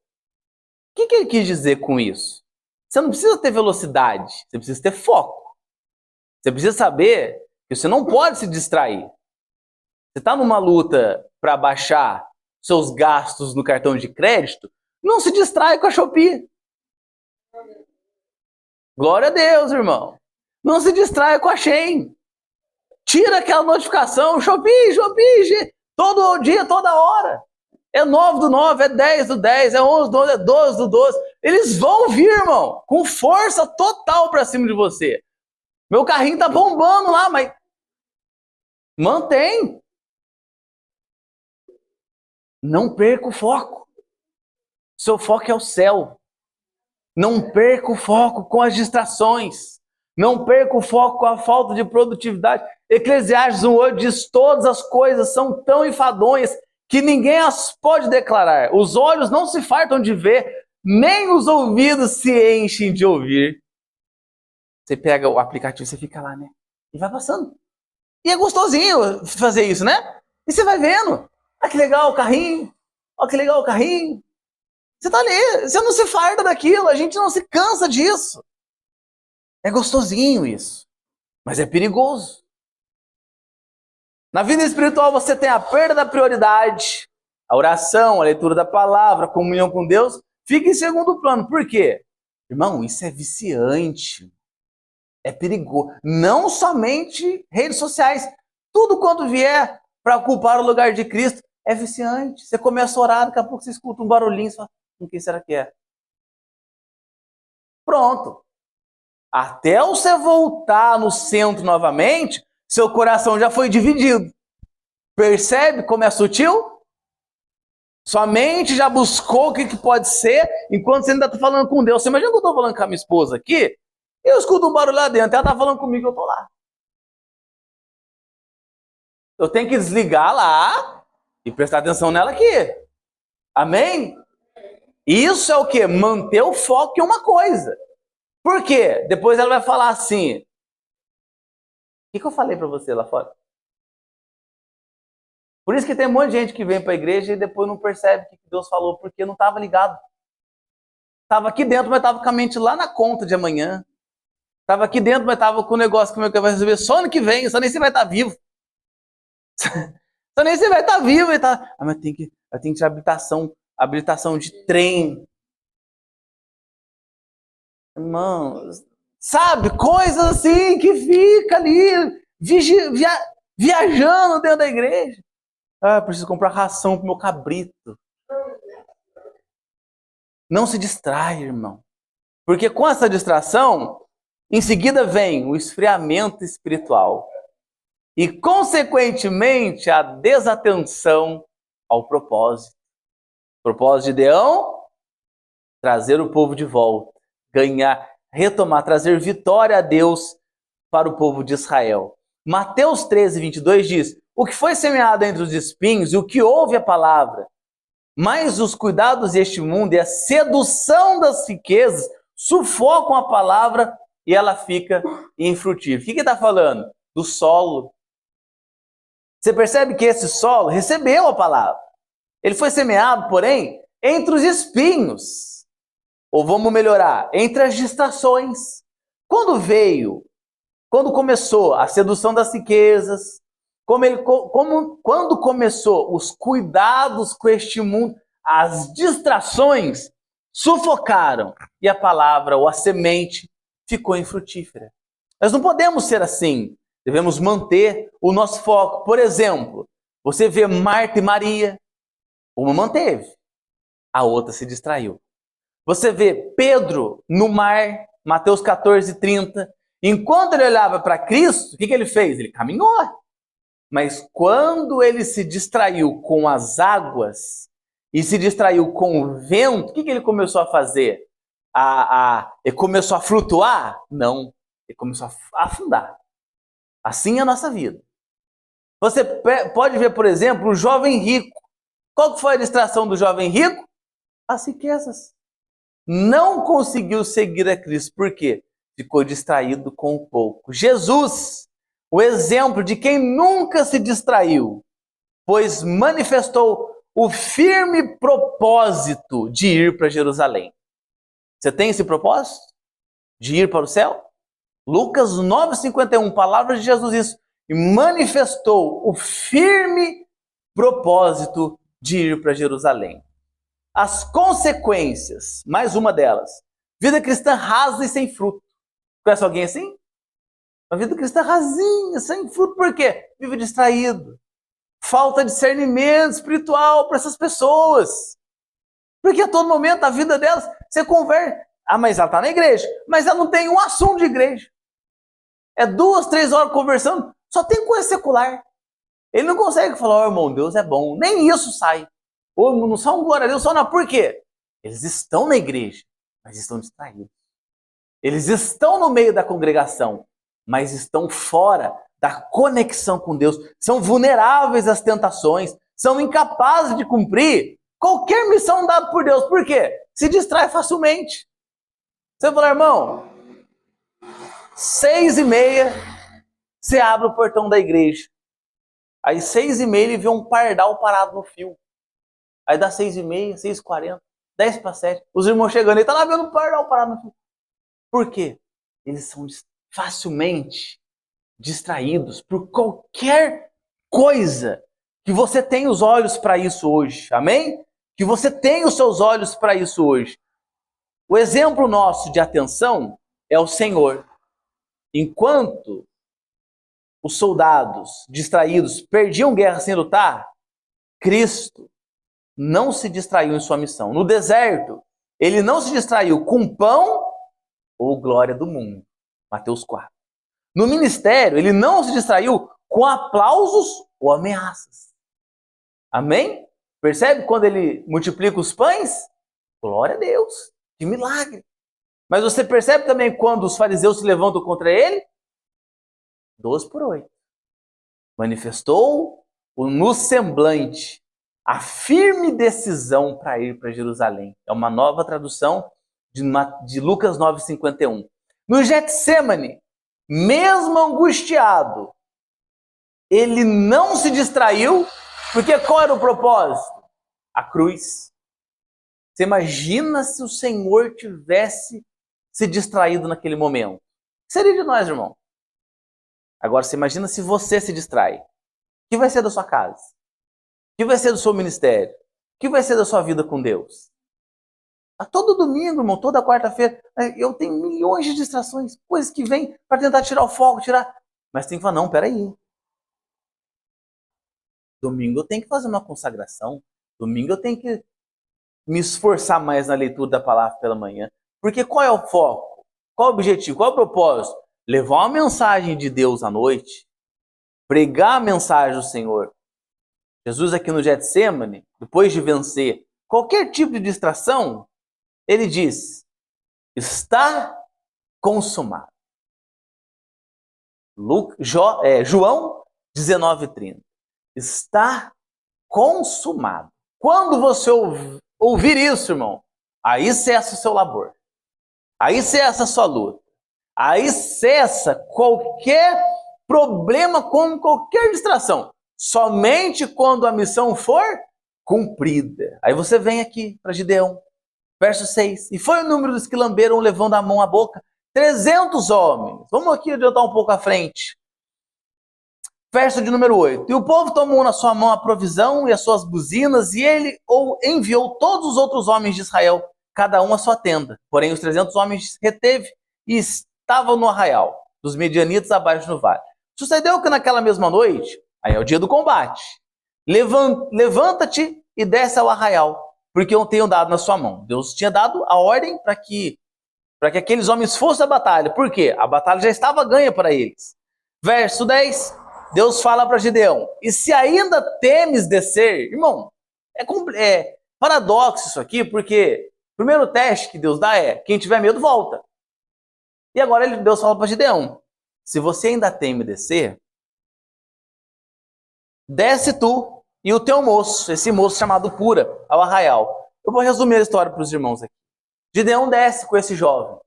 S1: O que ele quis dizer com isso? Você não precisa ter velocidade, você precisa ter foco. Você precisa saber que você não pode se distrair. Você está numa luta para baixar seus gastos no cartão de crédito, não se distrai com a Shopee. Glória a Deus, irmão. Não se distraia com a Shein. Tira aquela notificação, Shopee, todo dia, toda hora. É 9 do 9, é 10 do 10, é 11 do 11, é 12 do 12. Eles vão vir, irmão, com força total para cima de você. Meu carrinho tá bombando lá, mas mantém. Não perca o foco. Seu foco é o céu. Não perca o foco com as distrações. Não perca o foco com a falta de produtividade. Eclesiastes 1:8 diz: todas as coisas são tão enfadonhas que ninguém as pode declarar. Os olhos não se fartam de ver, nem os ouvidos se enchem de ouvir. Você pega o aplicativo, você fica lá, né? E vai passando. E é gostosinho fazer isso, né? E você vai vendo. Ah, que legal o carrinho. Olha que legal o carrinho. Você tá ali, você não se farda daquilo, a gente não se cansa disso. É gostosinho isso, mas é perigoso. Na vida espiritual você tem a perda da prioridade, a oração, a leitura da palavra, a comunhão com Deus, fica em segundo plano. Por quê? Irmão, isso é viciante, é perigoso. Não somente redes sociais, tudo quanto vier para ocupar o lugar de Cristo é viciante. Você começa a orar, daqui a pouco você escuta um barulhinho, você fala: com quem será que é? Pronto. Até você voltar no centro novamente, seu coração já foi dividido. Percebe como é sutil? Sua mente já buscou o que pode ser, enquanto você ainda está falando com Deus. Você imagina que eu estou falando com a minha esposa aqui, eu escuto um barulho lá dentro, ela está falando comigo, eu estou lá. Eu tenho que desligar lá e prestar atenção nela aqui. Amém? Isso é o quê? Manter o foco em uma coisa. Por quê? Depois ela vai falar assim: o que eu falei para você lá fora? Por isso que tem um monte de gente que vem para a igreja e depois não percebe o que Deus falou, porque não estava ligado. Estava aqui dentro, mas estava com a mente lá na conta de amanhã. Estava aqui dentro, mas estava com o negócio que vai receber só ano que vem, só nem você vai estar vivo. Só nem você vai estar vivo. Ah, mas tem que tirar habilitação de trem. Irmão, sabe, coisas assim que fica ali viajando dentro da igreja. Ah, preciso comprar ração pro meu cabrito. Não se distrai, irmão. Porque com essa distração, em seguida vem o esfriamento espiritual. E, consequentemente, a desatenção ao propósito. O propósito de Deus: trazer o povo de volta. Ganhar, retomar, trazer vitória a Deus para o povo de Israel. Mateus 13:22 diz: o que foi semeado entre os espinhos e o que ouve a palavra, mas os cuidados deste mundo e a sedução das riquezas sufocam a palavra e ela fica infrutífera. O que ele está falando? Do solo. Você percebe que esse solo recebeu a palavra. Ele foi semeado, porém, entre os espinhos. Ou vamos melhorar, entre as distrações. Quando começou a sedução das riquezas, quando começou os cuidados com este mundo, as distrações sufocaram e a palavra ou a semente ficou infrutífera. Nós não podemos ser assim. Devemos manter o nosso foco. Por exemplo, você vê Marta e Maria, uma manteve, a outra se distraiu. Você vê Pedro no mar, Mateus 14:30. Enquanto ele olhava para Cristo, o que ele fez? Ele caminhou. Mas quando ele se distraiu com as águas e se distraiu com o vento, o que ele começou a fazer? Ele começou a flutuar? Não, ele começou a afundar. Assim é a nossa vida. Você pode ver, por exemplo, o jovem rico. Qual foi a distração do jovem rico? As riquezas. Não conseguiu seguir a Cristo. Por quê? Ficou distraído com o pouco. Jesus, o exemplo de quem nunca se distraiu, pois manifestou o firme propósito de ir para Jerusalém. Você tem esse propósito? De ir para o céu? Lucas 9:51, palavras de Jesus, isso. E manifestou o firme propósito de ir para Jerusalém. As consequências, mais uma delas, vida cristã rasa e sem fruto. Conhece alguém assim? Uma vida cristã rasinha, sem fruto, por quê? Vive distraído. Falta discernimento espiritual para essas pessoas. Porque a todo momento a vida delas, você converte. Ah, mas ela está na igreja. Mas ela não tem um assunto de igreja. É 2, 3 horas conversando, só tem coisa secular. Ele não consegue falar, irmão, Deus é bom. Nem isso sai. Ou não são glória a Deus, só não. Por quê? Eles estão na igreja, mas estão distraídos. Eles estão no meio da congregação, mas estão fora da conexão com Deus. São vulneráveis às tentações, são incapazes de cumprir qualquer missão dada por Deus. Por quê? Se distrai facilmente. Você vai falar, irmão, 6:30, você abre o portão da igreja. Aí 6:30 ele vê um pardal parado no fio. Aí dá 6:30, 6:40, 10:07. Os irmãos chegando, ele tá lá vendo um pardal parado no fio. Por quê? Eles são facilmente distraídos por qualquer coisa que você tem os olhos para isso hoje. Amém? Que você tem os seus olhos para isso hoje. O exemplo nosso de atenção é o Senhor. Enquanto os soldados distraídos perdiam guerra sem lutar, Cristo não se distraiu em sua missão. No deserto, ele não se distraiu com pão ou glória do mundo. Mateus 4. No ministério, ele não se distraiu com aplausos ou ameaças. Amém? Percebe quando ele multiplica os pães? Glória a Deus, que milagre. Mas você percebe também quando os fariseus se levantam contra ele? 12:8. Manifestou no semblante a firme decisão para ir para Jerusalém. É uma nova tradução de Lucas 9:51. No Getsêmani, mesmo angustiado, ele não se distraiu, porque qual era o propósito? A cruz. Você imagina se o Senhor tivesse se distraído naquele momento? O que seria de nós, irmão? Agora, você imagina se você se distrai. O que vai ser da sua casa? O que vai ser do seu ministério? O que vai ser da sua vida com Deus? A todo domingo, irmão, toda quarta-feira, eu tenho milhões de distrações, coisas que vêm para tentar tirar o foco, Mas tem que falar, não, peraí. Domingo eu tenho que fazer uma consagração. Domingo eu tenho que me esforçar mais na leitura da palavra pela manhã. Porque qual é o foco? Qual é o objetivo? Qual é o propósito? Levar uma mensagem de Deus à noite. Pregar a mensagem do Senhor. Jesus aqui no Getsêmani, depois de vencer qualquer tipo de distração, ele diz, está consumado. João 19:30. Está consumado. Quando você ouvir isso, irmão, aí cessa o seu labor. Aí cessa a sua luta. Aí cessa qualquer problema com qualquer distração. Somente quando a missão for cumprida. Aí você vem aqui para Gideão, verso 6. E foi o número dos que lamberam levando a mão à boca. 300 homens. Vamos aqui adiantar um pouco à frente. Verso de número 8. E o povo tomou na sua mão a provisão e as suas buzinas, e ele enviou todos os outros homens de Israel, cada um a sua tenda. Porém, os 300 homens reteve e estavam no arraial dos medianitas abaixo no vale. Sucedeu que naquela mesma noite, aí é o dia do combate, levanta-te e desce ao arraial, porque eu tenho dado na sua mão. Deus tinha dado a ordem para que aqueles homens fossem à batalha. Por quê? A batalha já estava ganha para eles. Verso 10, Deus fala para Gideão, e se ainda temes descer, irmão, é paradoxo isso aqui, porque o primeiro teste que Deus dá é, quem tiver medo, volta. E agora Deus fala para Gideão, se você ainda teme descer, desce tu e o teu moço, esse moço chamado Pura, ao arraial. Eu vou resumir a história para os irmãos aqui. Gideão desce com esse jovem.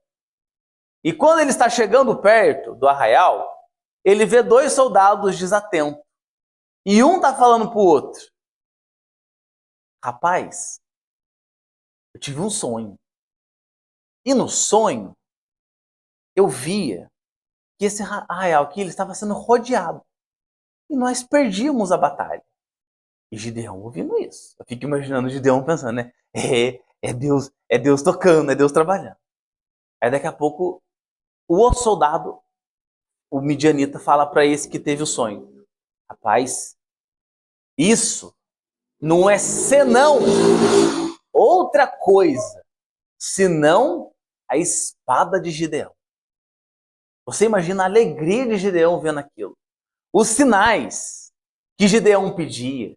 S1: E quando ele está chegando perto do arraial, ele vê 2 soldados desatentos. E um está falando para o outro, rapaz, eu tive um sonho. E no sonho, eu via que esse arraial aqui ele estava sendo rodeado. E nós perdíamos a batalha. E Gideão ouvindo isso. Eu fico imaginando Gideão pensando, né? É Deus tocando, é Deus trabalhando. Aí daqui a pouco, o outro soldado, o midianita, fala para esse que teve o sonho. Rapaz, isso não é senão outra coisa, senão a espada de Gideão. Você imagina a alegria de Gideão vendo aquilo. Os sinais que Gideão pedia,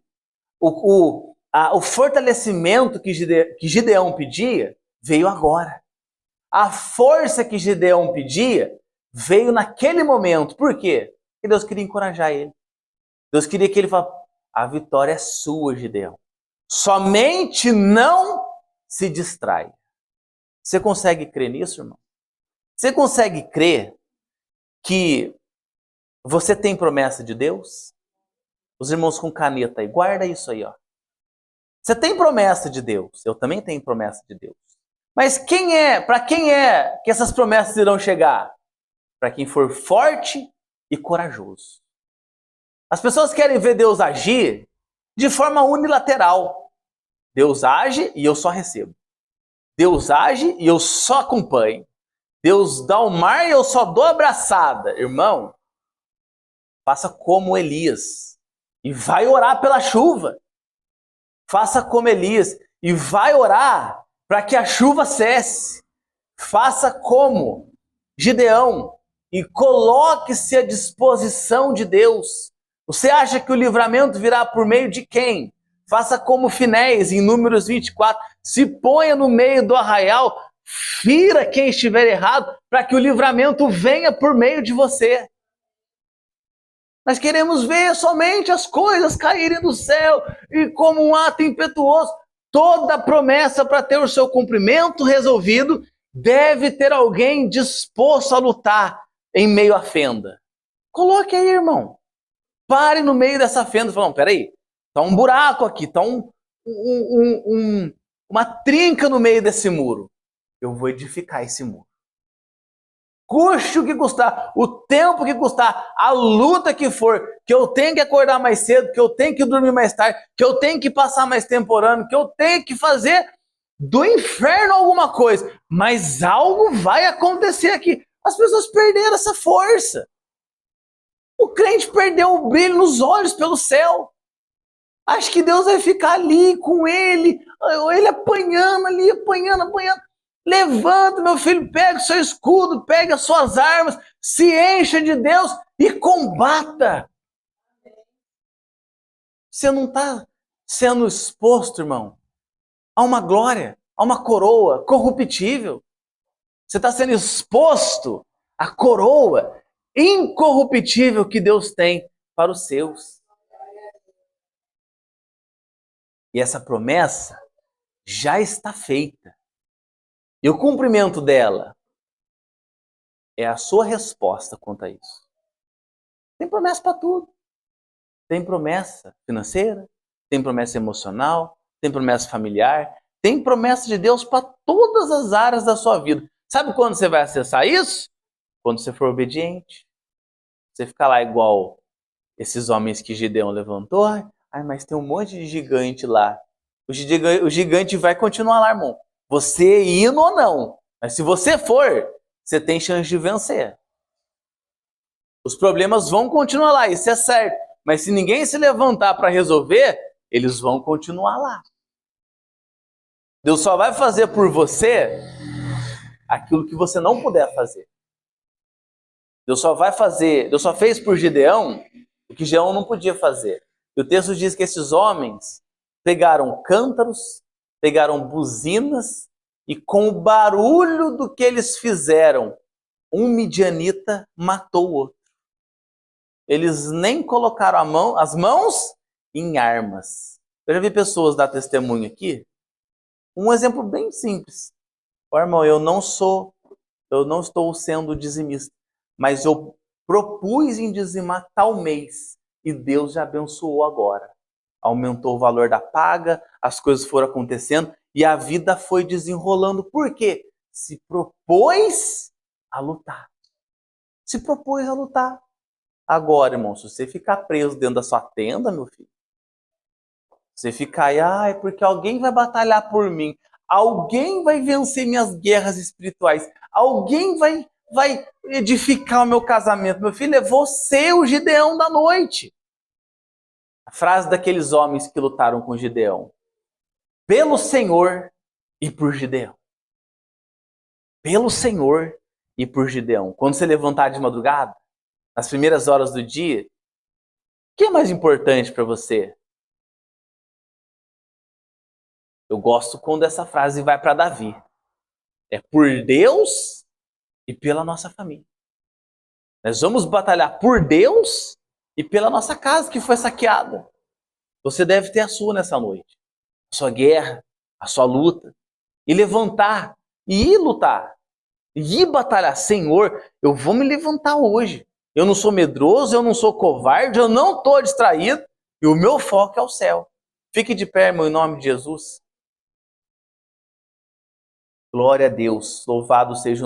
S1: o fortalecimento que Gideão pedia, veio agora. A força que Gideão pedia, veio naquele momento. Por quê? Porque Deus queria encorajar ele. Deus queria que ele falasse, a vitória é sua, Gideão. Somente não se distrai. Você consegue crer nisso, irmão? Você consegue crer que você tem promessa de Deus? Os irmãos com caneta aí, guarda isso aí, ó. Você tem promessa de Deus, eu também tenho promessa de Deus. Mas para quem é que essas promessas irão chegar? Para quem for forte e corajoso. As pessoas querem ver Deus agir de forma unilateral. Deus age e eu só recebo. Deus age e eu só acompanho. Deus dá o mar e eu só dou abraçada. Irmão, faça como Elias e vai orar pela chuva. Faça como Elias e vai orar para que a chuva cesse. Faça como Gideão e coloque-se à disposição de Deus. Você acha que o livramento virá por meio de quem? Faça como Finéias, em Números 24. Se ponha no meio do arraial, fira quem estiver errado, para que o livramento venha por meio de você. Nós queremos ver somente as coisas caírem do céu e como um ato impetuoso. Toda promessa para ter o seu cumprimento resolvido deve ter alguém disposto a lutar em meio à fenda. Coloque aí, irmão. Pare no meio dessa fenda e fale, peraí, está um buraco aqui, está uma trinca no meio desse muro. Eu vou edificar esse muro. Custe o que custar, o tempo que custar, a luta que for, que eu tenho que acordar mais cedo, que eu tenho que dormir mais tarde, que eu tenho que passar mais tempo orando, que eu tenho que fazer do inferno alguma coisa. Mas algo vai acontecer aqui. As pessoas perderam essa força. O crente perdeu o brilho nos olhos pelo céu. Acho que Deus vai ficar ali com ele apanhando ali, apanhando. Levanta, meu filho, pega o seu escudo, pega as suas armas, se encha de Deus e combata. Você não está sendo exposto, irmão, a uma glória, a uma coroa corruptível. Você está sendo exposto à coroa incorruptível que Deus tem para os seus. E essa promessa já está feita. E o cumprimento dela é a sua resposta quanto a isso. Tem promessa para tudo. Tem promessa financeira, tem promessa emocional, tem promessa familiar, tem promessa de Deus para todas as áreas da sua vida. Sabe quando você vai acessar isso? Quando você for obediente. Você ficar lá igual esses homens que Gideão levantou. Ai, mas tem um monte de gigante lá. O gigante vai continuar lá, irmão. Você indo ou não. Mas se você for, você tem chance de vencer. Os problemas vão continuar lá, isso é certo. Mas se ninguém se levantar para resolver, eles vão continuar lá. Deus só vai fazer por você aquilo que você não puder fazer. Deus só fez por Gideão o que Gideão não podia fazer. E o texto diz que esses homens pegaram cântaros, pegaram buzinas, e com o barulho do que eles fizeram, um midianita matou o outro. Eles nem colocaram as mãos em armas. Eu já vi pessoas dar testemunho aqui. Um exemplo bem simples. Ó, irmão, eu não estou sendo dizimista, mas eu propus em dizimar tal mês e Deus já abençoou agora. Aumentou o valor da paga, as coisas foram acontecendo e a vida foi desenrolando. Por quê? Se propôs a lutar. Se propôs a lutar. Agora, irmão, se você ficar preso dentro da sua tenda, meu filho, você ficar aí, porque alguém vai batalhar por mim, alguém vai vencer minhas guerras espirituais, alguém vai edificar o meu casamento. Meu filho, é você o Gideão da noite. A frase daqueles homens que lutaram com Gideão. Pelo Senhor e por Gideão. Pelo Senhor e por Gideão. Quando você levantar de madrugada, nas primeiras horas do dia, o que é mais importante para você? Eu gosto quando essa frase vai para Davi. É por Deus e pela nossa família. Nós vamos batalhar por Deus e pela nossa casa que foi saqueada. Você deve ter a sua nessa noite. A sua guerra, a sua luta. E levantar, e ir lutar. E ir batalhar. Senhor, eu vou me levantar hoje. Eu não sou medroso, eu não sou covarde, eu não estou distraído. E o meu foco é o céu. Fique de pé, irmão, em nome de Jesus. Glória a Deus. Louvado seja o